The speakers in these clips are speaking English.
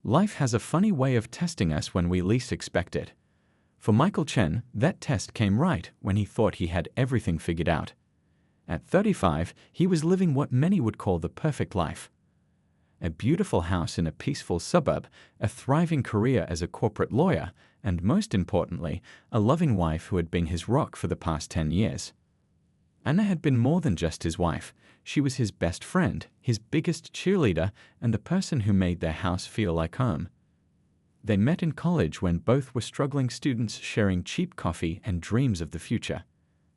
Life has a funny way of testing us when we least expect it. For Michael Chen, that test came right when he thought he had everything figured out. At 35, he was living what many would call the perfect life. A beautiful house in a peaceful suburb, a thriving career as a corporate lawyer, and most importantly, a loving wife who had been his rock for the past 10 years. Anna had been more than just his wife. She was his best friend, his biggest cheerleader, and the person who made their house feel like home. They met in college when both were struggling students sharing cheap coffee and dreams of the future.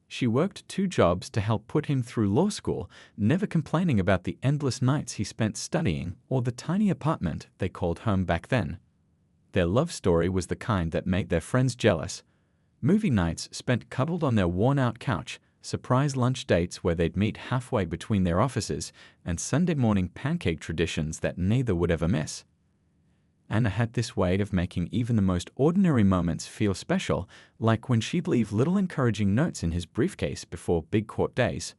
She worked 2 jobs to help put him through law school, never complaining about the endless nights he spent studying or the tiny apartment they called home back then. Their love story was the kind that made their friends jealous. Movie nights spent cuddled on their worn-out couch, surprise lunch dates where they'd meet halfway between their offices, and Sunday morning pancake traditions that neither would ever miss. Anna had this way of making even the most ordinary moments feel special, like when she'd leave little encouraging notes in his briefcase before big court days.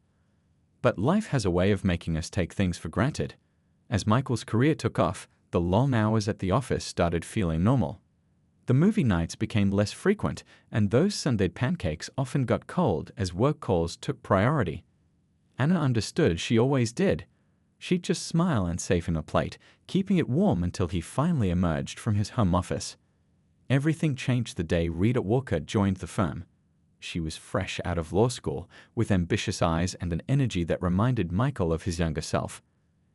But life has a way of making us take things for granted. As Michael's career took off, the long hours at the office started feeling normal. The movie nights became less frequent, and those Sunday pancakes often got cold as work calls took priority. Anna understood she always did. She'd just smile and save him a plate, keeping it warm until he finally emerged from his home office. Everything changed the day Rita Walker joined the firm. She was fresh out of law school, with ambitious eyes and an energy that reminded Michael of his younger self.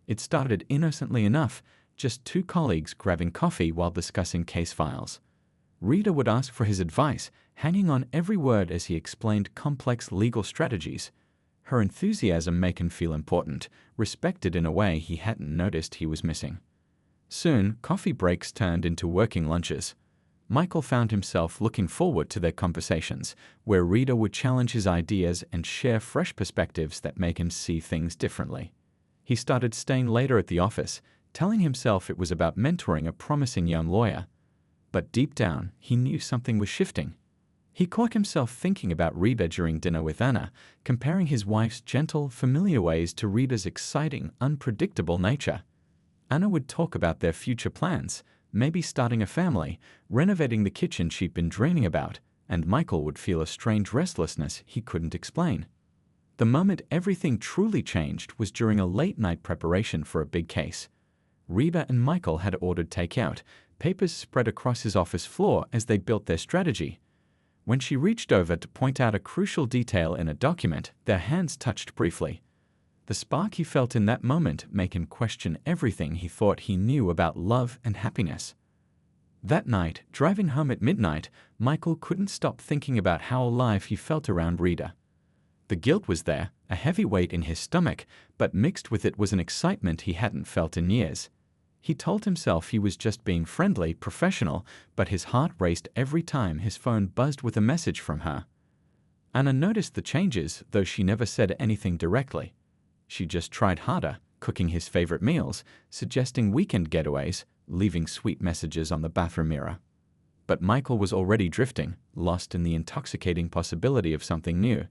It started innocently enough, just 2 colleagues grabbing coffee while discussing case files. Rita would ask for his advice, hanging on every word as he explained complex legal strategies. Her enthusiasm made him feel important, respected in a way he hadn't noticed he was missing. Soon, coffee breaks turned into working lunches. Michael found himself looking forward to their conversations, where Rita would challenge his ideas and share fresh perspectives that make him see things differently. He started staying later at the office, telling himself it was about mentoring a promising young lawyer. But deep down, he knew something was shifting. He caught himself thinking about Rita during dinner with Anna, comparing his wife's gentle, familiar ways to Rita's exciting, unpredictable nature. Anna would talk about their future plans, maybe starting a family, renovating the kitchen she'd been dreaming about, and Michael would feel a strange restlessness he couldn't explain. The moment everything truly changed was during a late-night preparation for a big case. Rita and Michael had ordered takeout, papers spread across his office floor as they built their strategy. When she reached over to point out a crucial detail in a document, their hands touched briefly. The spark he felt in that moment made him question everything he thought he knew about love and happiness. That night, driving home at midnight, Michael couldn't stop thinking about how alive he felt around Rita. The guilt was there, a heavy weight in his stomach, but mixed with it was an excitement he hadn't felt in years. He told himself he was just being friendly, professional, but his heart raced every time his phone buzzed with a message from her. Anna noticed the changes, though she never said anything directly. She just tried harder, cooking his favorite meals, suggesting weekend getaways, leaving sweet messages on the bathroom mirror. But Michael was already drifting, lost in the intoxicating possibility of something new.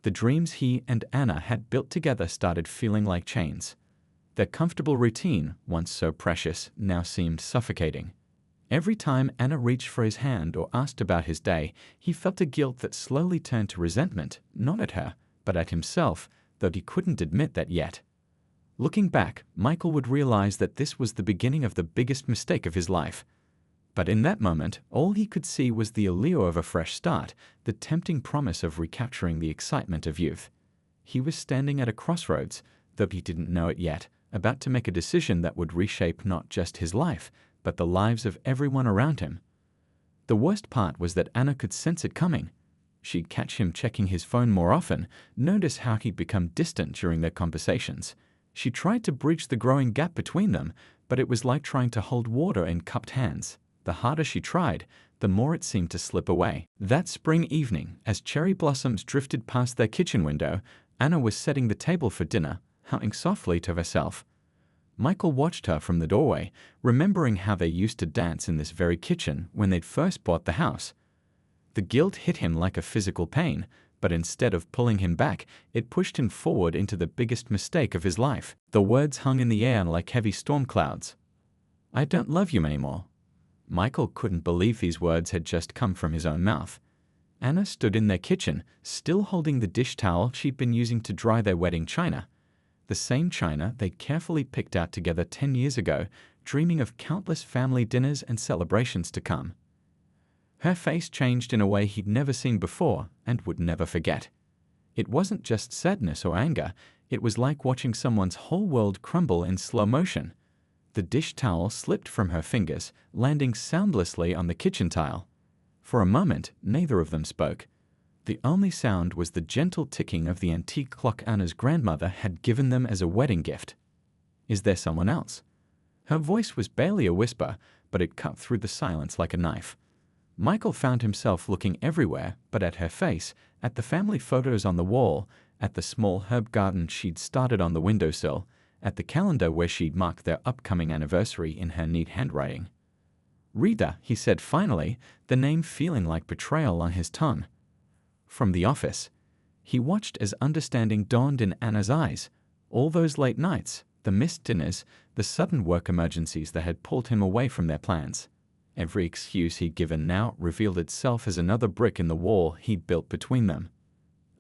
The dreams he and Anna had built together started feeling like chains. Their comfortable routine, once so precious, now seemed suffocating. Every time Anna reached for his hand or asked about his day, he felt a guilt that slowly turned to resentment, not at her, but at himself, though he couldn't admit that yet. Looking back, Michael would realize that this was the beginning of the biggest mistake of his life. But in that moment, all he could see was the allure of a fresh start, the tempting promise of recapturing the excitement of youth. He was standing at a crossroads, though he didn't know it yet, about to make a decision that would reshape not just his life, but the lives of everyone around him. The worst part was that Anna could sense it coming. She'd catch him checking his phone more often, notice how he'd become distant during their conversations. She tried to bridge the growing gap between them, but it was like trying to hold water in cupped hands. The harder she tried, the more it seemed to slip away. That spring evening, as cherry blossoms drifted past their kitchen window, Anna was setting the table for dinner, humming softly to herself. Michael watched her from the doorway, remembering how they used to dance in this very kitchen when they'd first bought the house. The guilt hit him like a physical pain, but instead of pulling him back, it pushed him forward into the biggest mistake of his life. The words hung in the air like heavy storm clouds. I don't love you anymore." Michael couldn't believe these words had just come from his own mouth. Anna stood in their kitchen, still holding the dish towel she'd been using to dry their wedding china. The same china they'd carefully picked out together 10 years ago, dreaming of countless family dinners and celebrations to come. Her face changed in a way he'd never seen before and would never forget. It wasn't just sadness or anger, it was like watching someone's whole world crumble in slow motion. The dish towel slipped from her fingers, landing soundlessly on the kitchen tile. For a moment, neither of them spoke. The only sound was the gentle ticking of the antique clock Anna's grandmother had given them as a wedding gift. "Is there someone else?" Her voice was barely a whisper, but it cut through the silence like a knife. Michael found himself looking everywhere but at her face, at the family photos on the wall, at the small herb garden she'd started on the windowsill, at the calendar where she'd marked their upcoming anniversary in her neat handwriting. "Rita," he said finally, the name feeling like betrayal on his tongue. From the office. He watched as understanding dawned in Anna's eyes. All those late nights, the missed dinners, the sudden work emergencies that had pulled him away from their plans. Every excuse he'd given now revealed itself as another brick in the wall he'd built between them.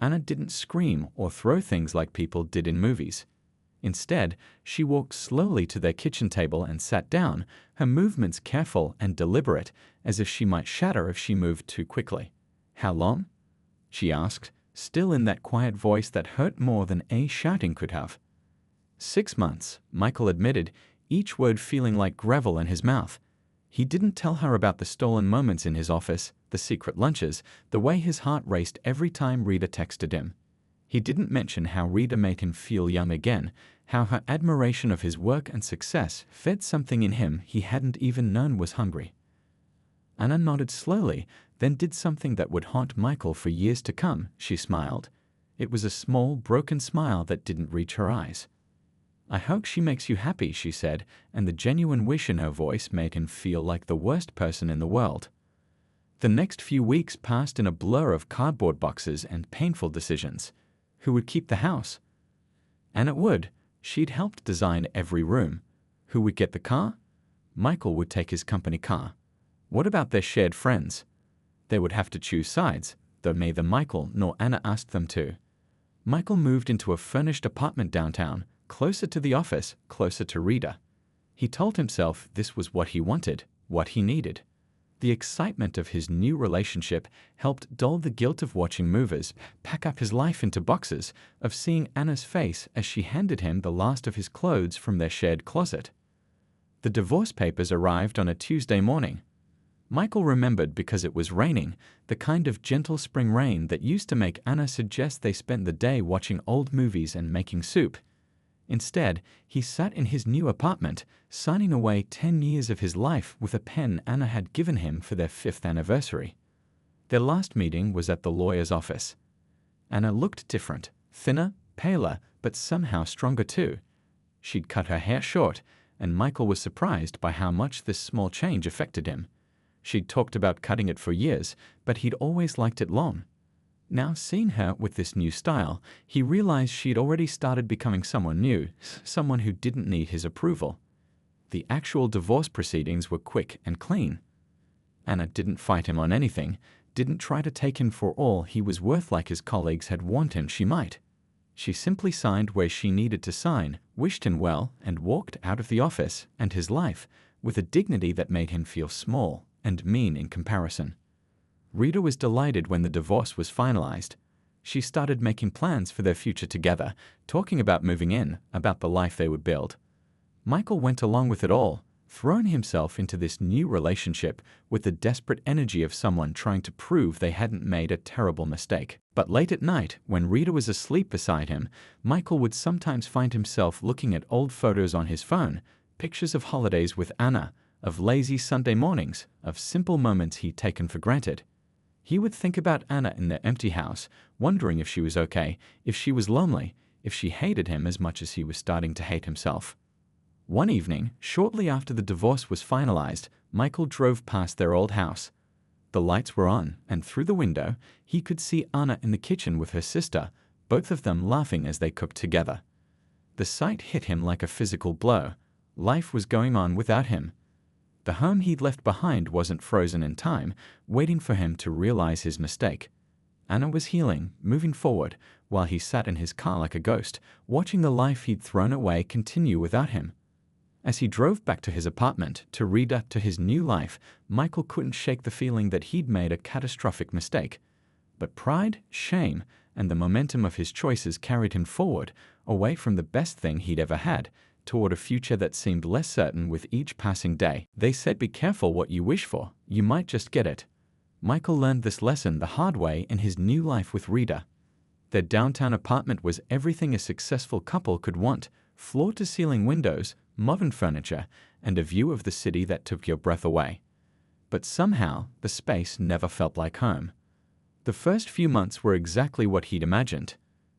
Anna didn't scream or throw things like people did in movies. Instead, she walked slowly to their kitchen table and sat down, her movements careful and deliberate, as if she might shatter if she moved too quickly. "How long?" she asked, still in that quiet voice that hurt more than any shouting could have. 6 months, Michael admitted, each word feeling like gravel in his mouth. He didn't tell her about the stolen moments in his office, the secret lunches, the way his heart raced every time Rita texted him. He didn't mention how Rita made him feel young again, how her admiration of his work and success fed something in him he hadn't even known was hungry. Anna nodded slowly, then did something that would haunt Michael for years to come. She smiled. It was a small, broken smile that didn't reach her eyes. "I hope she makes you happy," she said, and the genuine wish in her voice made him feel like the worst person in the world. The next few weeks passed in a blur of cardboard boxes and painful decisions. Who would keep the house? Anna would. She'd helped design every room. Who would get the car? Michael would take his company car. What about their shared friends? They would have to choose sides, though neither Michael nor Anna asked them to. Michael moved into a furnished apartment downtown, closer to the office, closer to Rita. He told himself this was what he wanted, what he needed. The excitement of his new relationship helped dull the guilt of watching movers pack up his life into boxes, of seeing Anna's face as she handed him the last of his clothes from their shared closet. The divorce papers arrived on a Tuesday morning. Michael remembered because it was raining, the kind of gentle spring rain that used to make Anna suggest they spent the day watching old movies and making soup. Instead, he sat in his new apartment, signing away 10 years of his life with a pen Anna had given him for their 5th anniversary. Their last meeting was at the lawyer's office. Anna looked different, thinner, paler, but somehow stronger too. She'd cut her hair short, and Michael was surprised by how much this small change affected him. She'd talked about cutting it for years, but he'd always liked it long. Now, seeing her with this new style, he realized she'd already started becoming someone new, someone who didn't need his approval. The actual divorce proceedings were quick and clean. Anna didn't fight him on anything, didn't try to take him for all he was worth like his colleagues had warned him she might. She simply signed where she needed to sign, wished him well, and walked out of the office and his life with a dignity that made him feel small and mean in comparison. Rita was delighted when the divorce was finalized. She started making plans for their future together, talking about moving in, about the life they would build. Michael went along with it all, thrown himself into this new relationship with the desperate energy of someone trying to prove they hadn't made a terrible mistake. But late at night, when Rita was asleep beside him, Michael would sometimes find himself looking at old photos on his phone, pictures of holidays with Anna, of lazy Sunday mornings, of simple moments he'd taken for granted. He would think about Anna in their empty house, wondering if she was okay, if she was lonely, if she hated him as much as he was starting to hate himself. One evening, shortly after the divorce was finalized, Michael drove past their old house. The lights were on, and through the window, he could see Anna in the kitchen with her sister, both of them laughing as they cooked together. The sight hit him like a physical blow. Life was going on without him. The home he'd left behind wasn't frozen in time, waiting for him to realize his mistake. Anna was healing, moving forward, while he sat in his car like a ghost, watching the life he'd thrown away continue without him. As he drove back to his apartment to readapt to his new life, Michael couldn't shake the feeling that he'd made a catastrophic mistake. But pride, shame, and the momentum of his choices carried him forward, away from the best thing he'd ever had, toward a future that seemed less certain with each passing day. They said, "Be careful what you wish for, you might just get it." Michael learned this lesson the hard way in his new life with Rita. Their downtown apartment was everything a successful couple could want: floor-to-ceiling windows, modern furniture, and a view of the city that took your breath away. But somehow, the space never felt like home. The first few months were exactly what he'd imagined.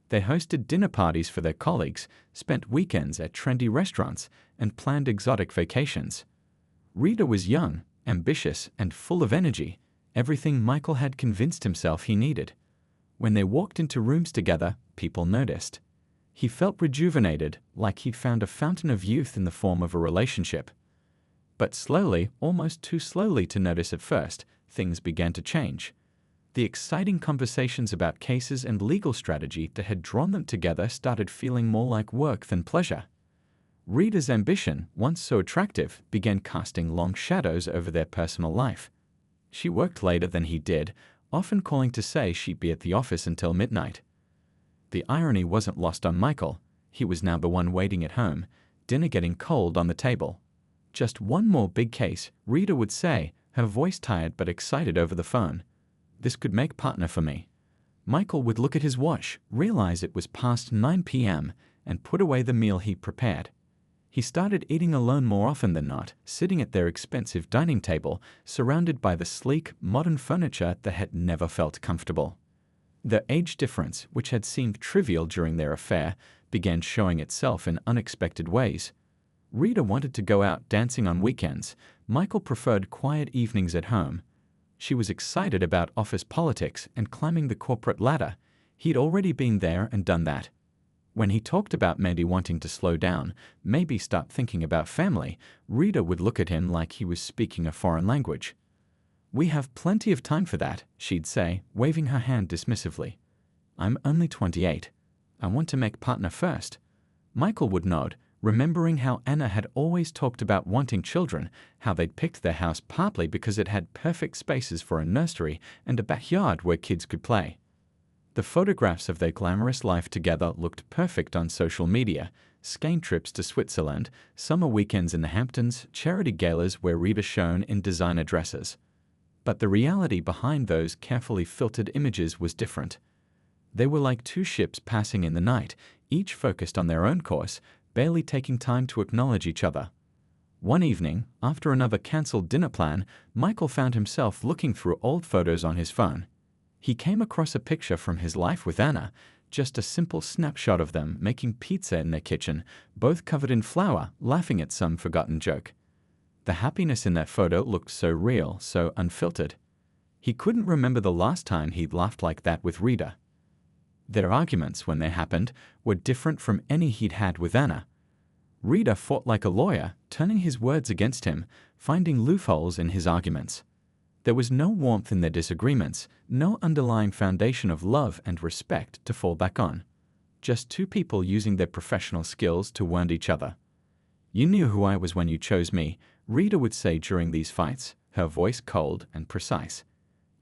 They hosted dinner parties for their colleagues, spent weekends at trendy restaurants, and planned exotic vacations. Rita was young, ambitious, and full of energy, everything Michael had convinced himself he needed. When they walked into rooms together, people noticed. He felt rejuvenated, like he'd found a fountain of youth in the form of a relationship. But slowly, almost too slowly to notice at first, things began to change. The exciting conversations about cases and legal strategy that had drawn them together started feeling more like work than pleasure. Rita's ambition, once so attractive, began casting long shadows over their personal life. She worked later than he did, often calling to say she'd be at the office until midnight. The irony wasn't lost on Michael. He was now the one waiting at home, dinner getting cold on the table. "Just one more big case," Rita would say, her voice tired but excited over the phone. "This could make partner for me." Michael would look at his watch, realize it was past 9 p.m., and put away the meal he prepared. He started eating alone more often than not, sitting at their expensive dining table, surrounded by the sleek, modern furniture that had never felt comfortable. The age difference, which had seemed trivial during their affair, began showing itself in unexpected ways. Rita wanted to go out dancing on weekends. Michael preferred quiet evenings at home. She was excited about office politics and climbing the corporate ladder. He'd already been there and done that. When he talked about maybe wanting to slow down, maybe start thinking about family, Rita would look at him like he was speaking a foreign language. "We have plenty of time for that," she'd say, waving her hand dismissively. "I'm only 28. I want to make partner first." Michael would nod, remembering how Anna had always talked about wanting children, how they'd picked their house partly because it had perfect spaces for a nursery and a backyard where kids could play. The photographs of their glamorous life together looked perfect on social media: skiing trips to Switzerland, summer weekends in the Hamptons, charity galas where Rita shone in designer dresses. But the reality behind those carefully filtered images was different. They were like two ships passing in the night, each focused on their own course, barely taking time to acknowledge each other. One evening, after another cancelled dinner plan, Michael found himself looking through old photos on his phone. He came across a picture from his life with Anna, just a simple snapshot of them making pizza in their kitchen, both covered in flour, laughing at some forgotten joke. The happiness in that photo looked so real, so unfiltered. He couldn't remember the last time he'd laughed like that with Rita. Their arguments, when they happened, were different from any he'd had with Anna. Rita fought like a lawyer, turning his words against him, finding loopholes in his arguments. There was no warmth in their disagreements, no underlying foundation of love and respect to fall back on. Just two people using their professional skills to wound each other. "You knew who I was when you chose me," Rita would say during these fights, her voice cold and precise.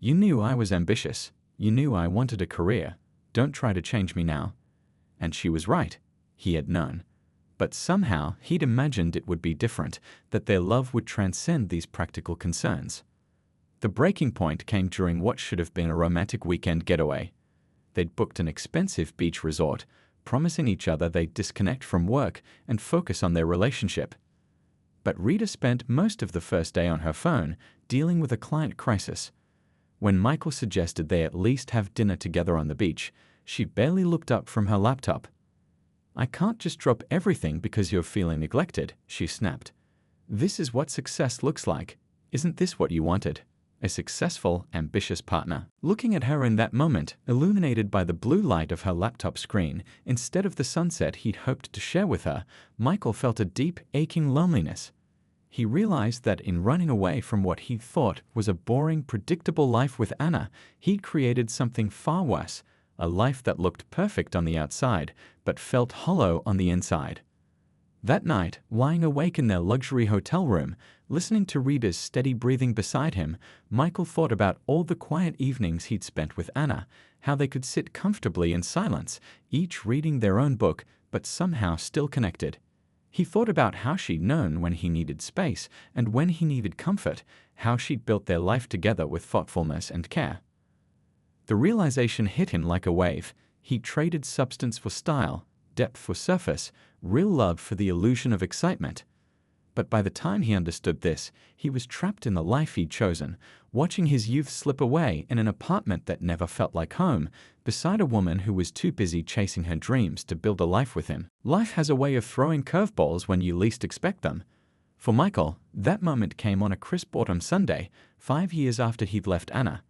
"You knew I was ambitious. You knew I wanted a career. Don't try to change me now." And she was right. He had known. But somehow he'd imagined it would be different, that their love would transcend these practical concerns. The breaking point came during what should have been a romantic weekend getaway. They'd booked an expensive beach resort, promising each other they'd disconnect from work and focus on their relationship. But Rita spent most of the first day on her phone, dealing with a client crisis. When Michael suggested they at least have dinner together on the beach, she barely looked up from her laptop. "I can't just drop everything because you're feeling neglected," she snapped. "This is what success looks like. Isn't this what you wanted? A successful, ambitious partner." Looking at her in that moment, illuminated by the blue light of her laptop screen, instead of the sunset he'd hoped to share with her, Michael felt a deep, aching loneliness. He realized that in running away from what he thought was a boring, predictable life with Anna, he'd created something far worse, a life that looked perfect on the outside, but felt hollow on the inside. That night, lying awake in their luxury hotel room, listening to Rita's steady breathing beside him, Michael thought about all the quiet evenings he'd spent with Anna, how they could sit comfortably in silence, each reading their own book, but somehow still connected. He thought about how she'd known when he needed space and when he needed comfort, how she'd built their life together with thoughtfulness and care. The realization hit him like a wave. He traded substance for style, depth for surface, real love for the illusion of excitement. But by the time he understood this, he was trapped in the life he'd chosen, watching his youth slip away in an apartment that never felt like home, beside a woman who was too busy chasing her dreams to build a life with him. Life has a way of throwing curveballs when you least expect them. For Michael, that moment came on a crisp autumn Sunday, 5 years after he'd left Anna.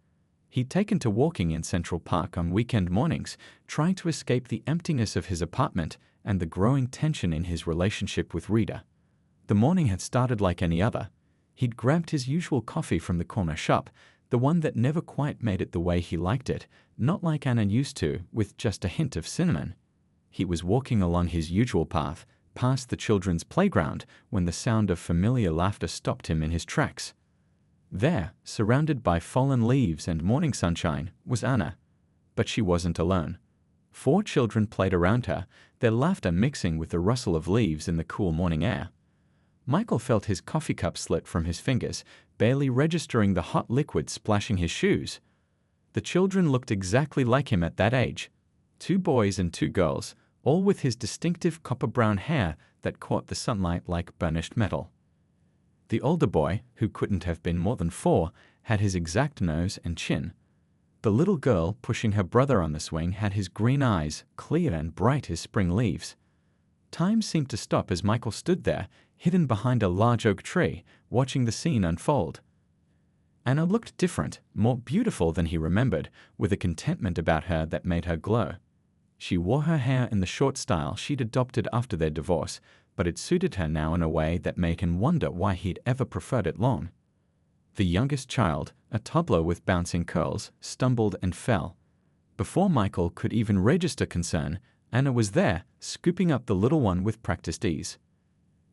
He'd taken to walking in Central Park on weekend mornings, trying to escape the emptiness of his apartment and the growing tension in his relationship with Rita. The morning had started like any other. He'd grabbed his usual coffee from the corner shop, the one that never quite made it the way he liked it, not like Anna used to, with just a hint of cinnamon. He was walking along his usual path, past the children's playground, when the sound of familiar laughter stopped him in his tracks. There, surrounded by fallen leaves and morning sunshine, was Anna. But she wasn't alone. 4 children played around her, their laughter mixing with the rustle of leaves in the cool morning air. Michael felt his coffee cup slip from his fingers, barely registering the hot liquid splashing his shoes. The children looked exactly like him at that age. 2 boys and 2 girls, all with his distinctive copper-brown hair that caught the sunlight like burnished metal. The older boy, who couldn't have been more than 4, had his exact nose and chin. The little girl pushing her brother on the swing had his green eyes, clear and bright as spring leaves. Time seemed to stop as Michael stood there, hidden behind a large oak tree, watching the scene unfold. Anna looked different, more beautiful than he remembered, with a contentment about her that made her glow. She wore her hair in the short style she'd adopted after their divorce, but it suited her now in a way that made him wonder why he'd ever preferred it long. The youngest child, a toddler with bouncing curls, stumbled and fell. Before Michael could even register concern, Anna was there, scooping up the little one with practiced ease.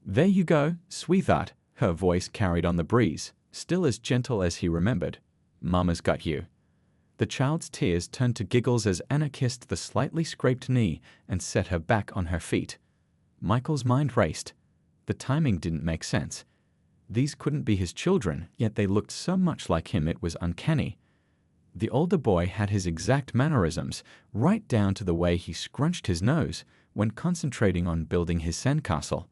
"There you go, sweetheart," her voice carried on the breeze, still as gentle as he remembered. "Mama's got you." The child's tears turned to giggles as Anna kissed the slightly scraped knee and set her back on her feet. Michael's mind raced. The timing didn't make sense. These couldn't be his children, yet they looked so much like him it was uncanny. The older boy had his exact mannerisms, right down to the way he scrunched his nose when concentrating on building his sandcastle.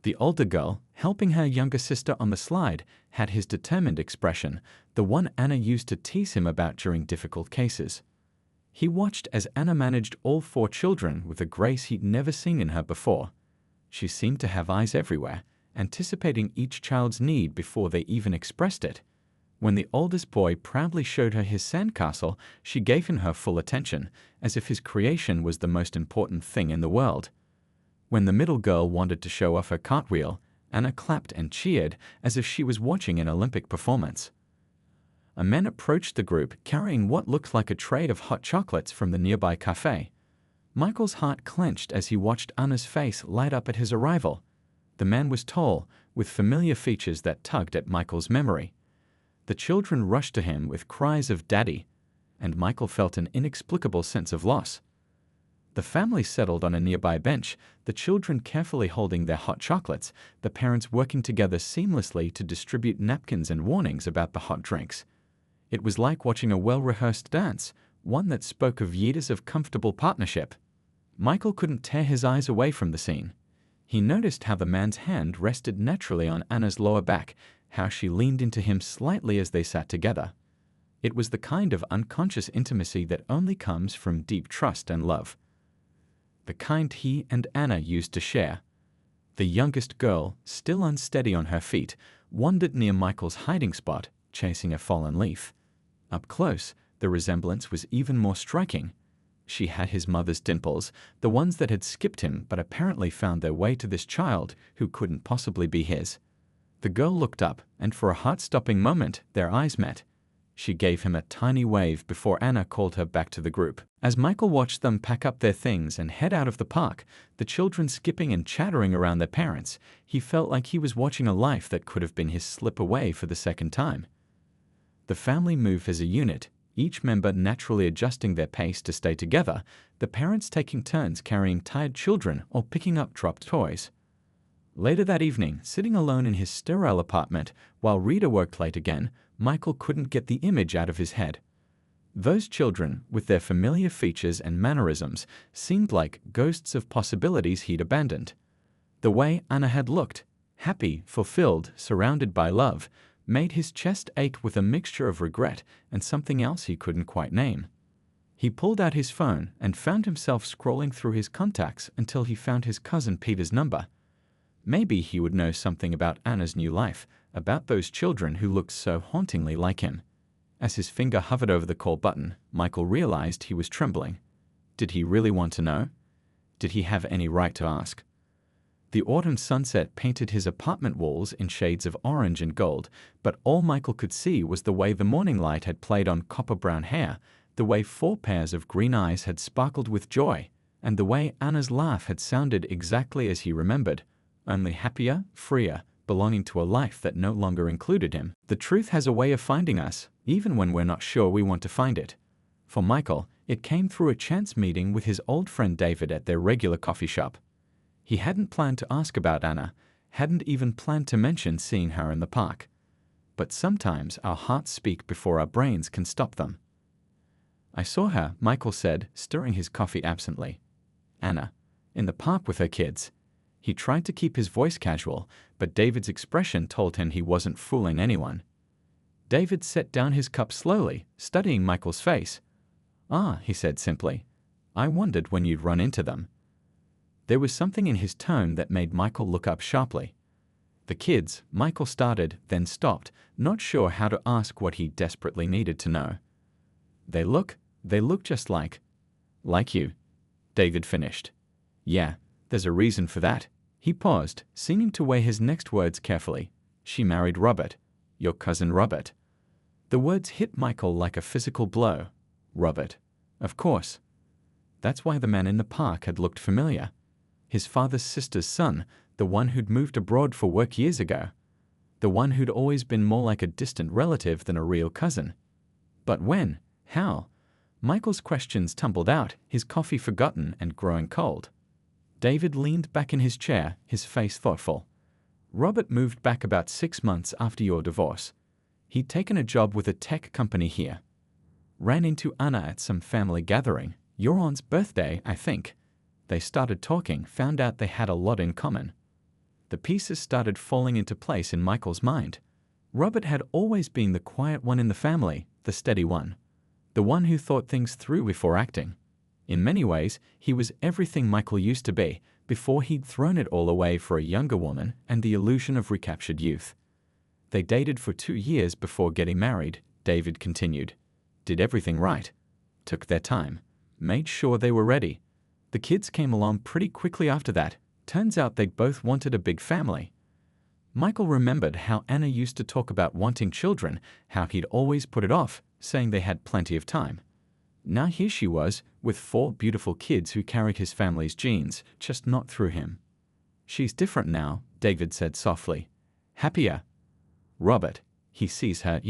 The older girl, helping her younger sister on the slide, had his determined expression, the one Anna used to tease him about during difficult cases. He watched as Anna managed all 4 children with a grace he'd never seen in her before. She seemed to have eyes everywhere, anticipating each child's need before they even expressed it. When the oldest boy proudly showed her his sandcastle, she gave him her full attention, as if his creation was the most important thing in the world. When the middle girl wanted to show off her cartwheel, Anna clapped and cheered as if she was watching an Olympic performance. A man approached the group carrying what looked like a tray of hot chocolates from the nearby cafe. Michael's heart clenched as he watched Anna's face light up at his arrival. The man was tall, with familiar features that tugged at Michael's memory. The children rushed to him with cries of "Daddy," and Michael felt an inexplicable sense of loss. The family settled on a nearby bench, the children carefully holding their hot chocolates, the parents working together seamlessly to distribute napkins and warnings about the hot drinks. It was like watching a well-rehearsed dance, one that spoke of years of comfortable partnership. Michael couldn't tear his eyes away from the scene. He noticed how the man's hand rested naturally on Anna's lower back, how she leaned into him slightly as they sat together. It was the kind of unconscious intimacy that only comes from deep trust and love. The kind he and Anna used to share. The youngest girl, still unsteady on her feet, wandered near Michael's hiding spot, chasing a fallen leaf. Up close, the resemblance was even more striking. She had his mother's dimples, the ones that had skipped him but apparently found their way to this child who couldn't possibly be his. The girl looked up, and for a heart-stopping moment, their eyes met. She gave him a tiny wave before Anna called her back to the group. As Michael watched them pack up their things and head out of the park, the children skipping and chattering around their parents, he felt like he was watching a life that could have been his slip away for the second time. The family moved as a unit, each member naturally adjusting their pace to stay together, the parents taking turns carrying tired children or picking up dropped toys. Later that evening, sitting alone in his sterile apartment while Rita worked late again, Michael couldn't get the image out of his head. Those children, with their familiar features and mannerisms, seemed like ghosts of possibilities he'd abandoned. The way Anna had looked, happy, fulfilled, surrounded by love, made his chest ache with a mixture of regret and something else he couldn't quite name. He pulled out his phone and found himself scrolling through his contacts until he found his cousin Peter's number. Maybe he would know something about Anna's new life, about those children who looked so hauntingly like him. As his finger hovered over the call button, Michael realized he was trembling. Did he really want to know? Did he have any right to ask? The autumn sunset painted his apartment walls in shades of orange and gold, but all Michael could see was the way the morning light had played on copper-brown hair, the way 4 pairs of green eyes had sparkled with joy, and the way Anna's laugh had sounded exactly as he remembered, only happier, freer, belonging to a life that no longer included him. The truth has a way of finding us, even when we're not sure we want to find it. For Michael, it came through a chance meeting with his old friend David at their regular coffee shop. He hadn't planned to ask about Anna, hadn't even planned to mention seeing her in the park. But sometimes our hearts speak before our brains can stop them. "I saw her," Michael said, stirring his coffee absently. "Anna, in the park with her kids." He tried to keep his voice casual, but David's expression told him he wasn't fooling anyone. David set down his cup slowly, studying Michael's face. "Ah," he said simply. "I wondered when you'd run into them." There was something in his tone that made Michael look up sharply. "The kids," Michael started, then stopped, not sure how to ask what he desperately needed to know. They look just like you," David finished. "Yeah, there's a reason for that." He paused, seeming to weigh his next words carefully. "She married Robert. Your cousin Robert." The words hit Michael like a physical blow. Robert. Of course. That's why the man in the park had looked familiar. His father's sister's son, the one who'd moved abroad for work years ago. The one who'd always been more like a distant relative than a real cousin. But when? How? Michael's questions tumbled out, his coffee forgotten and growing cold. David leaned back in his chair, his face thoughtful. "Robert moved back about 6 months after your divorce. He'd taken a job with a tech company here. Ran into Anna at some family gathering, your aunt's birthday, I think. They started talking, found out they had a lot in common." The pieces started falling into place in Michael's mind. Robert had always been the quiet one in the family, the steady one. The one who thought things through before acting. In many ways, he was everything Michael used to be before he'd thrown it all away for a younger woman and the illusion of recaptured youth. They dated for 2 years before getting married, David continued. Did everything right. Took their time. Made sure they were ready. The kids came along pretty quickly after that. Turns out they both wanted a big family. Michael remembered how Anna used to talk about wanting children, how he'd always put it off, saying they had plenty of time. Now here she was, with 4 beautiful kids who carried his family's genes, just not through him. "She's different now," David said softly. "Happier. Robert, he sees her,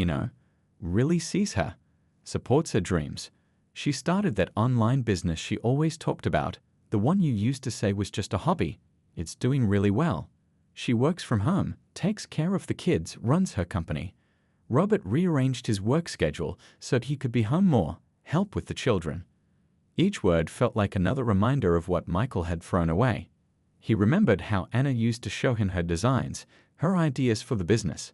really sees her. Supports her dreams. She started that online business she always talked about, the one you used to say was just a hobby. It's doing really well. She works from home, takes care of the kids, runs her company. Robert rearranged his work schedule so that he could be home more, help with the children." Each word felt like another reminder of what Michael had thrown away. He remembered how Anna used to show him her designs, her ideas for the business.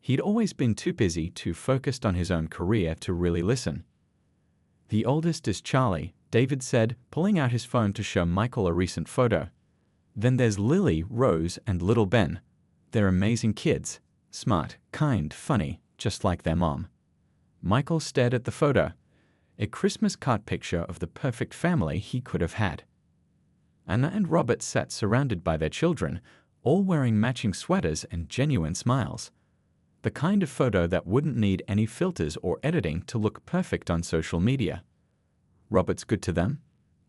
He'd always been too busy, too focused on his own career to really listen. "The oldest is Charlie," David said, pulling out his phone to show Michael a recent photo. "Then there's Lily, Rose, and little Ben. They're amazing kids. Smart, kind, funny, just like their mom." Michael stared at the photo. A Christmas card picture of the perfect family he could have had. Anna and Robert sat surrounded by their children, all wearing matching sweaters and genuine smiles. The kind of photo that wouldn't need any filters or editing to look perfect on social media. Robert's good to them?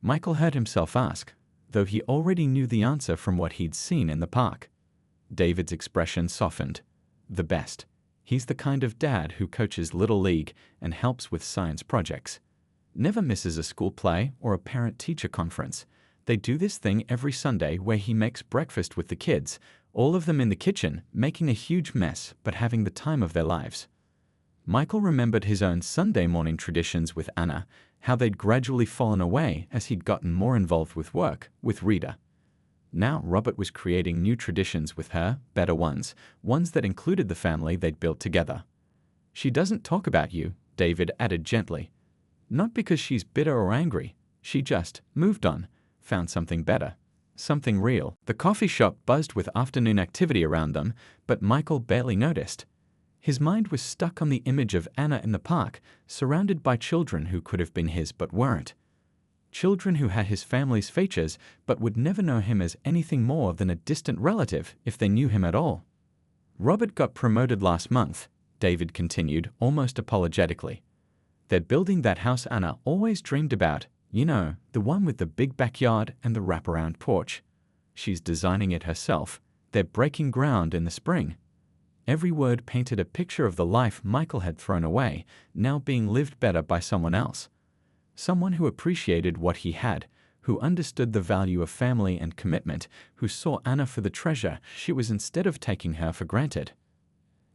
Michael heard himself ask, though he already knew the answer from what he'd seen in the park. David's expression softened. The best. He's the kind of dad who coaches Little League and helps with science projects. Never misses a school play or a parent-teacher conference. They do this thing every Sunday where he makes breakfast with the kids, all of them in the kitchen, making a huge mess but having the time of their lives. Michael remembered his own Sunday morning traditions with Anna, how they'd gradually fallen away as he'd gotten more involved with work, with Rita. Now Robert was creating new traditions with her, better ones that included the family they'd built together. She doesn't talk about you, David added gently. Not because she's bitter or angry. She just moved on, found something better, something real. The coffee shop buzzed with afternoon activity around them, but Michael barely noticed. His mind was stuck on the image of Anna in the park, surrounded by children who could have been his but weren't. Children who had his family's features but would never know him as anything more than a distant relative if they knew him at all. Robert got promoted last month, David continued, almost apologetically. They're building that house Anna always dreamed about, you know, the one with the big backyard and the wraparound porch. She's designing it herself. They're breaking ground in the spring. Every word painted a picture of the life Michael had thrown away, now being lived better by someone else. Someone who appreciated what he had, who understood the value of family and commitment, who saw Anna for the treasure she was instead of taking her for granted.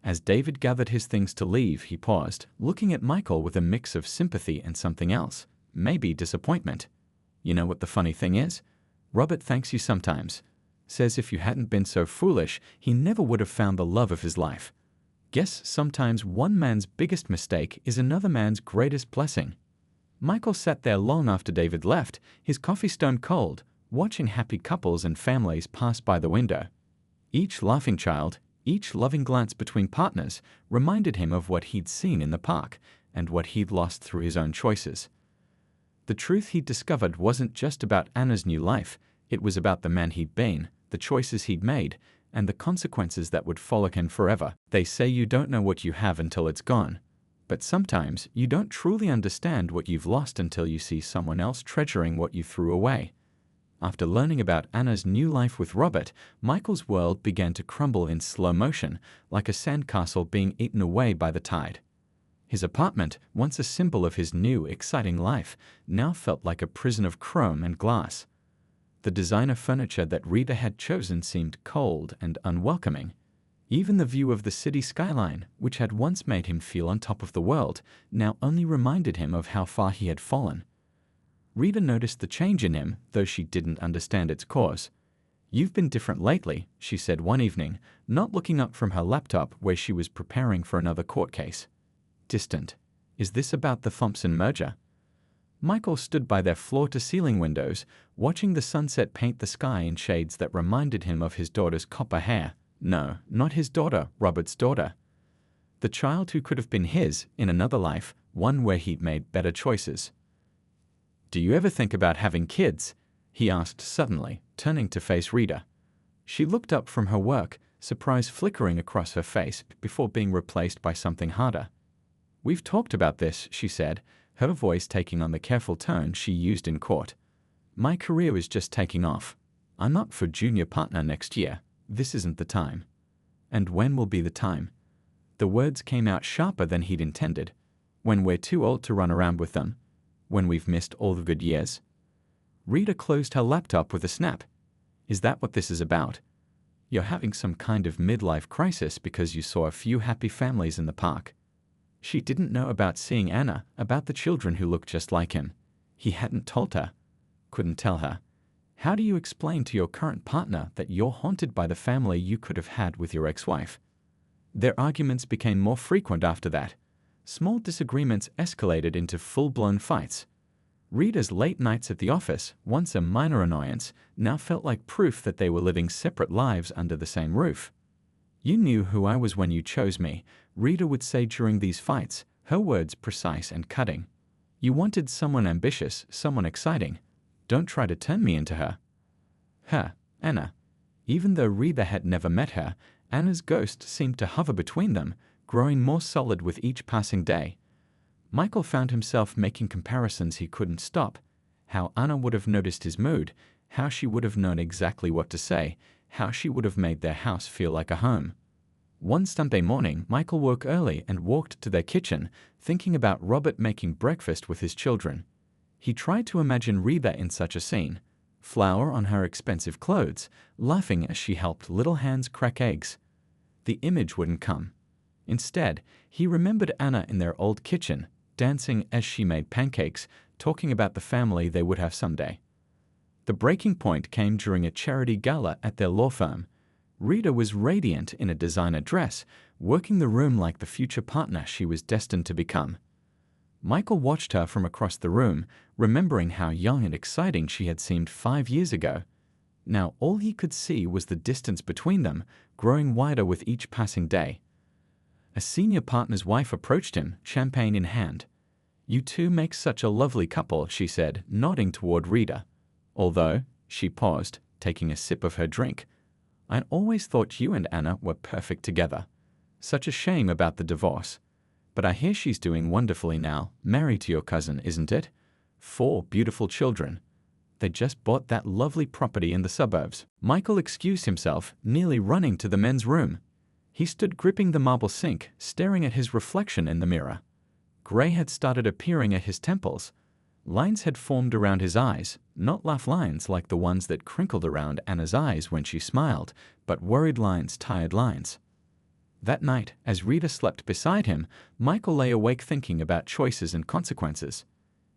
As David gathered his things to leave, he paused, looking at Michael with a mix of sympathy and something else, maybe disappointment. You know what the funny thing is? Robert thanks you sometimes. Says if you hadn't been so foolish, he never would have found the love of his life. Guess sometimes one man's biggest mistake is another man's greatest blessing. Michael sat there long after David left, his coffee stone cold, watching happy couples and families pass by the window. Each laughing child, each loving glance between partners reminded him of what he'd seen in the park and what he'd lost through his own choices. The truth he'd discovered wasn't just about Anna's new life, it was about the man he'd been, the choices he'd made, and the consequences that would follow him forever. They say you don't know what you have until it's gone. But sometimes you don't truly understand what you've lost until you see someone else treasuring what you threw away. After learning about Anna's new life with Robert, Michael's world began to crumble in slow motion, like a sandcastle being eaten away by the tide. His apartment, once a symbol of his new, exciting life, now felt like a prison of chrome and glass. The designer furniture that Rita had chosen seemed cold and unwelcoming. Even the view of the city skyline, which had once made him feel on top of the world, now only reminded him of how far he had fallen. Rita noticed the change in him, though she didn't understand its cause. "You've been different lately," she said one evening, not looking up from her laptop where she was preparing for another court case. Distant. Is this about the Thompson merger? Michael stood by their floor-to-ceiling windows, watching the sunset paint the sky in shades that reminded him of his daughter's copper hair. No, not his daughter, Robert's daughter. The child who could have been his in another life, one where he'd made better choices. "Do you ever think about having kids?" he asked suddenly, turning to face Rita. She looked up from her work, surprise flickering across her face before being replaced by something harder. "We've talked about this," she said, her voice taking on the careful tone she used in court. "My career is just taking off. I'm up for junior partner next year. This isn't the time." "And when will be the time?" The words came out sharper than he'd intended. "When we're too old to run around with them. When we've missed all the good years." Rita closed her laptop with a snap. "Is that what this is about? You're having some kind of midlife crisis because you saw a few happy families in the park." She didn't know about seeing Anna, about the children who looked just like him. He hadn't told her. Couldn't tell her. How do you explain to your current partner that you're haunted by the family you could have had with your ex-wife? Their arguments became more frequent after that. Small disagreements escalated into full-blown fights. Rita's late nights at the office, once a minor annoyance, now felt like proof that they were living separate lives under the same roof. "You knew who I was when you chose me," Rita would say during these fights, her words precise and cutting. "You wanted someone ambitious, someone exciting. Don't try to turn me into her." "Her, Anna. Even though Rita had never met her, Anna's ghost seemed to hover between them, growing more solid with each passing day. Michael found himself making comparisons he couldn't stop. How Anna would have noticed his mood, how she would have known exactly what to say, how she would have made their house feel like a home. One Sunday morning, Michael woke early and walked to their kitchen, thinking about Robert making breakfast with his children. He tried to imagine Rita in such a scene, flour on her expensive clothes, laughing as she helped little hands crack eggs. The image wouldn't come. Instead, he remembered Anna in their old kitchen, dancing as she made pancakes, talking about the family they would have someday. The breaking point came during a charity gala at their law firm. Rita was radiant in a designer dress, working the room like the future partner she was destined to become. Michael watched her from across the room, remembering how young and exciting she had seemed 5 years ago. Now all he could see was the distance between them, growing wider with each passing day. A senior partner's wife approached him, champagne in hand. "You two make such a lovely couple," she said, nodding toward Rita. Although, she paused, taking a sip of her drink. "I always thought you and Anna were perfect together. Such a shame about the divorce. But I hear she's doing wonderfully now, married to your cousin, isn't it? 4 beautiful children. They just bought that lovely property in the suburbs." Michael excused himself, nearly running to the men's room. He stood gripping the marble sink, staring at his reflection in the mirror. Gray had started appearing at his temples. Lines had formed around his eyes, not laugh lines like the ones that crinkled around Anna's eyes when she smiled, but worried lines, tired lines. That night, as Rita slept beside him, Michael lay awake thinking about choices and consequences.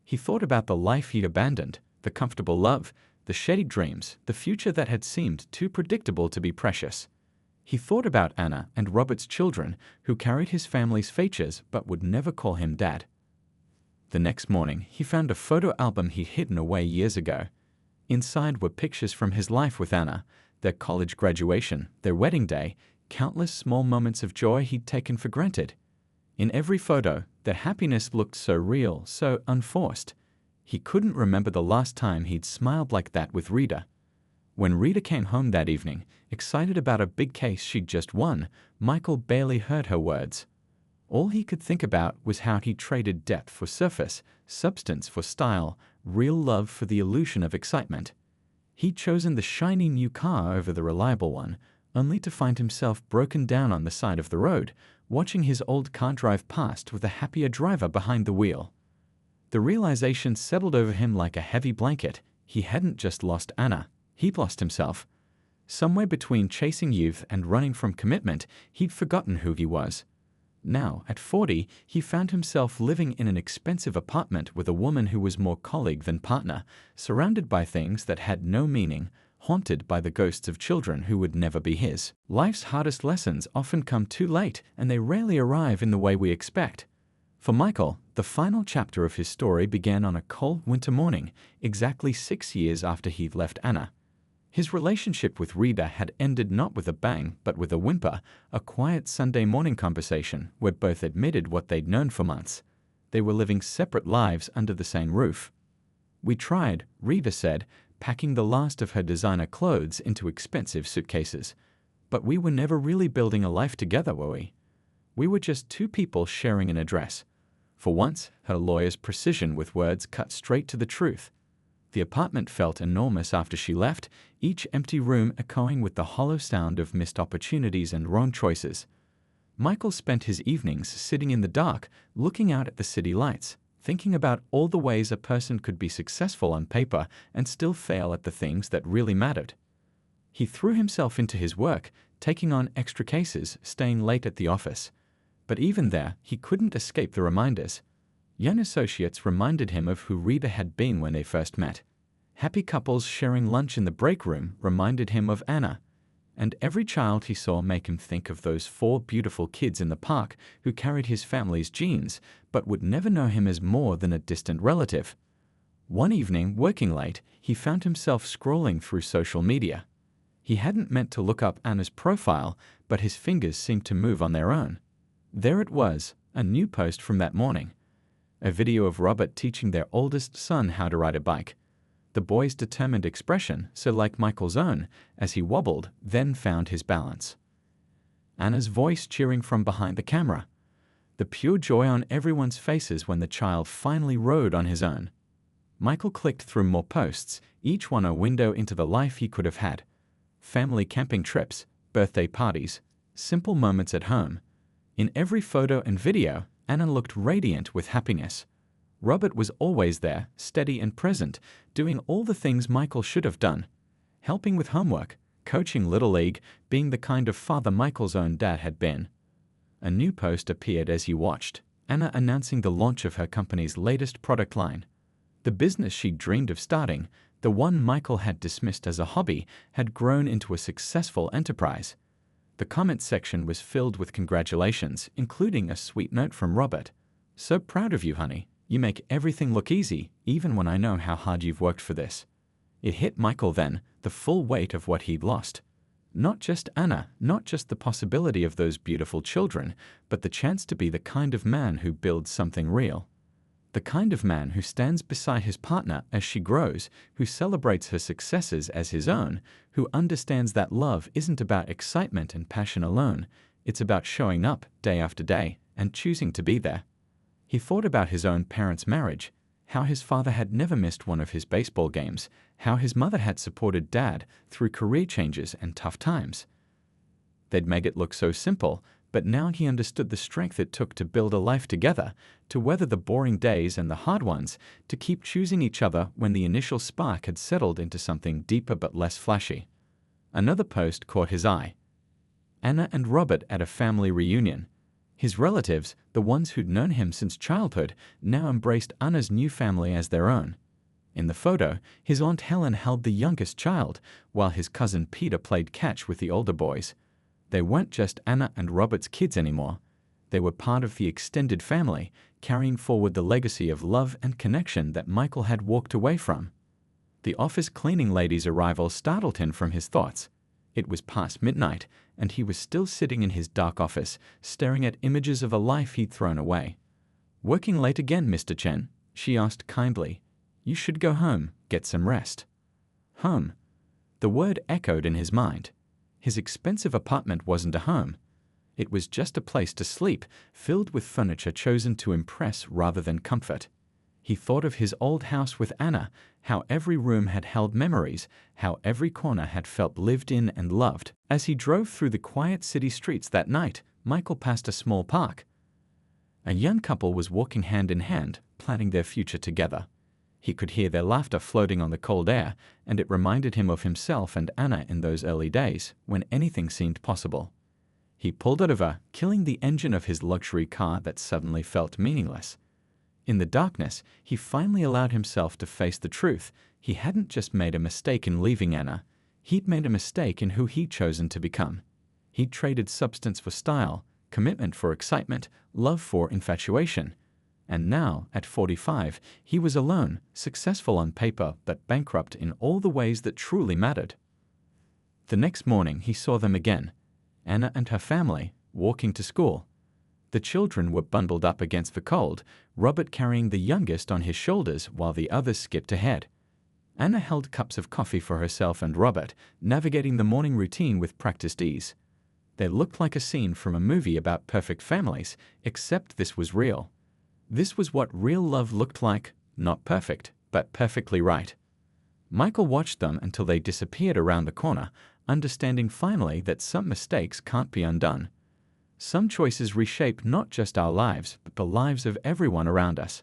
He thought about the life he'd abandoned, the comfortable love, the shady dreams, the future that had seemed too predictable to be precious. He thought about Anna and Robert's children, who carried his family's features but would never call him Dad. The next morning, he found a photo album he'd hidden away years ago. Inside were pictures from his life with Anna, their college graduation, their wedding day, countless small moments of joy he'd taken for granted. In every photo, their happiness looked so real, so unforced. He couldn't remember the last time he'd smiled like that with Rita. When Rita came home that evening, excited about a big case she'd just won, Michael barely heard her words. All he could think about was how he traded depth for surface, substance for style, real love for the illusion of excitement. He'd chosen the shiny new car over the reliable one, only to find himself broken down on the side of the road, watching his old car drive past with a happier driver behind the wheel. The realization settled over him like a heavy blanket. He hadn't just lost Anna, he'd lost himself. Somewhere between chasing youth and running from commitment, he'd forgotten who he was. Now, at 40, he found himself living in an expensive apartment with a woman who was more colleague than partner, surrounded by things that had no meaning, haunted by the ghosts of children who would never be his. Life's hardest lessons often come too late, and they rarely arrive in the way we expect. For Michael, the final chapter of his story began on a cold winter morning, exactly 6 years after he'd left Anna. His relationship with Rita had ended not with a bang, but with a whimper, a quiet Sunday morning conversation where both admitted what they'd known for months. They were living separate lives under the same roof. "We tried," Rita said, packing the last of her designer clothes into expensive suitcases. "But we were never really building a life together, were we? We were just 2 people sharing an address." For once, her lawyer's precision with words cut straight to the truth. The apartment felt enormous after she left, each empty room echoing with the hollow sound of missed opportunities and wrong choices. Michael spent his evenings sitting in the dark, looking out at the city lights, thinking about all the ways a person could be successful on paper and still fail at the things that really mattered. He threw himself into his work, taking on extra cases, staying late at the office. But even there, he couldn't escape the reminders. Young associates reminded him of who Rita had been when they first met. Happy couples sharing lunch in the break room reminded him of Anna. And every child he saw make him think of those 4 beautiful kids in the park who carried his family's genes, but would never know him as more than a distant relative. One evening, working late, he found himself scrolling through social media. He hadn't meant to look up Anna's profile, but his fingers seemed to move on their own. There it was, a new post from that morning. A video of Robert teaching their oldest son how to ride a bike. the boy's determined expression, so like Michael's own, as he wobbled, then found his balance. Anna's voice cheering from behind the camera. The pure joy on everyone's faces when the child finally rode on his own. Michael clicked through more posts, each one a window into the life he could have had. Family camping trips, birthday parties, simple moments at home. In every photo and video, Anna looked radiant with happiness. Robert was always there, steady and present, doing all the things Michael should have done. Helping with homework, coaching Little League, being the kind of father Michael's own dad had been. A new post appeared as he watched, Anna announcing the launch of her company's latest product line. The business she'd dreamed of starting, the one Michael had dismissed as a hobby, had grown into a successful enterprise. The comment section was filled with congratulations, including a sweet note from Robert. "So proud of you, honey. You make everything look easy, even when I know how hard you've worked for this." It hit Michael then, the full weight of what he'd lost. Not just Anna, not just the possibility of those beautiful children, but the chance to be the kind of man who builds something real. The kind of man who stands beside his partner as she grows, who celebrates her successes as his own, who understands that love isn't about excitement and passion alone, it's about showing up day after day and choosing to be there. He thought about his own parents' marriage, how his father had never missed one of his baseball games, how his mother had supported Dad through career changes and tough times. They'd made it look so simple, but now he understood the strength it took to build a life together, to weather the boring days and the hard ones, to keep choosing each other when the initial spark had settled into something deeper but less flashy. Another post caught his eye. Anna and Robert at a family reunion. His relatives, the ones who'd known him since childhood, now embraced Anna's new family as their own. In the photo, his Aunt Helen held the youngest child, while his cousin Peter played catch with the older boys. They weren't just Anna and Robert's kids anymore. They were part of the extended family, carrying forward the legacy of love and connection that Michael had walked away from. The office cleaning lady's arrival startled him from his thoughts. It was past midnight, and he was still sitting in his dark office, staring at images of a life he'd thrown away. "Working late again, Mr. Chen?" she asked kindly. "You should go home, get some rest." Home. The word echoed in his mind. His expensive apartment wasn't a home. It was just a place to sleep, filled with furniture chosen to impress rather than comfort. He thought of his old house with Anna, how every room had held memories, how every corner had felt lived in and loved. As he drove through the quiet city streets that night, Michael passed a small park. A young couple was walking hand in hand, planning their future together. He could hear their laughter floating on the cold air, and it reminded him of himself and Anna in those early days, when anything seemed possible. He pulled over, killing the engine of his luxury car that suddenly felt meaningless. In the darkness, he finally allowed himself to face the truth. He hadn't just made a mistake in leaving Anna. He'd made a mistake in who he'd chosen to become. He'd traded substance for style, commitment for excitement, love for infatuation. And now, at 45, he was alone, successful on paper, but bankrupt in all the ways that truly mattered. The next morning, he saw them again, Anna and her family, walking to school. The children were bundled up against the cold, Robert carrying the youngest on his shoulders while the others skipped ahead. Anna held cups of coffee for herself and Robert, navigating the morning routine with practiced ease. They looked like a scene from a movie about perfect families, except this was real. This was what real love looked like, not perfect, but perfectly right. Michael watched them until they disappeared around the corner, understanding finally that some mistakes can't be undone. Some choices reshape not just our lives, but the lives of everyone around us.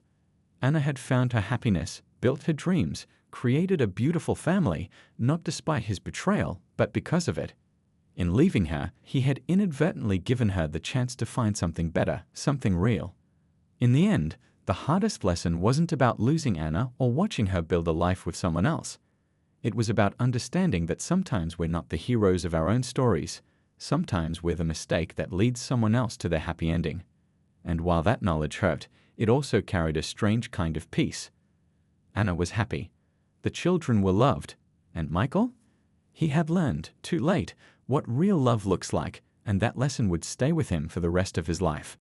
Anna had found her happiness, built her dreams, created a beautiful family, not despite his betrayal, but because of it. In leaving her, he had inadvertently given her the chance to find something better, something real. In the end, the hardest lesson wasn't about losing Anna or watching her build a life with someone else. It was about understanding that sometimes we're not the heroes of our own stories. Sometimes we're the mistake that leads someone else to their happy ending. And while that knowledge hurt, it also carried a strange kind of peace. Anna was happy. The children were loved. And Michael? He had learned, too late, what real love looks like, and that lesson would stay with him for the rest of his life.